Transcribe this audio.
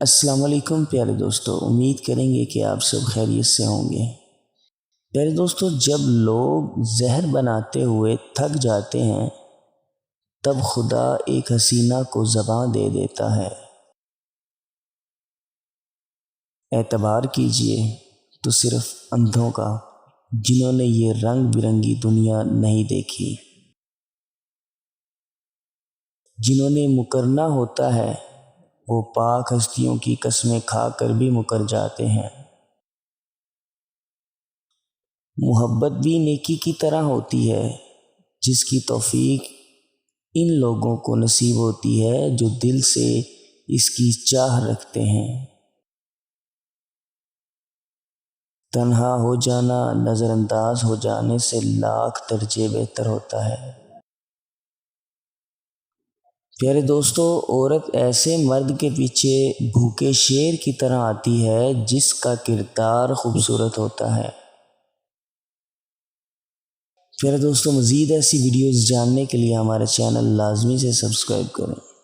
السلام علیکم پیارے دوستو، امید کریں گے کہ آپ سب خیریت سے ہوں گے۔ پیارے دوستو، جب لوگ زہر بناتے ہوئے تھک جاتے ہیں تب خدا ایک حسینہ کو زبان دے دیتا ہے۔ اعتبار کیجئے تو صرف اندھوں کا، جنہوں نے یہ رنگ برنگی دنیا نہیں دیکھی۔ جنہوں نے مکرنا ہوتا ہے وہ پاک ہستیوں کی قسمیں کھا کر بھی مکر جاتے ہیں۔ محبت بھی نیکی کی طرح ہوتی ہے، جس کی توفیق ان لوگوں کو نصیب ہوتی ہے جو دل سے اس کی چاہ رکھتے ہیں۔ تنہا ہو جانا نظر انداز ہو جانے سے لاکھ درجے بہتر ہوتا ہے۔ پیارے دوستو، عورت ایسے مرد کے پیچھے بھوکے شیر کی طرح آتی ہے جس کا کردار خوبصورت ہوتا ہے۔ پیارے دوستو، مزید ایسی ویڈیوز جاننے کے لیے ہمارے چینل لازمی سے سبسکرائب کریں۔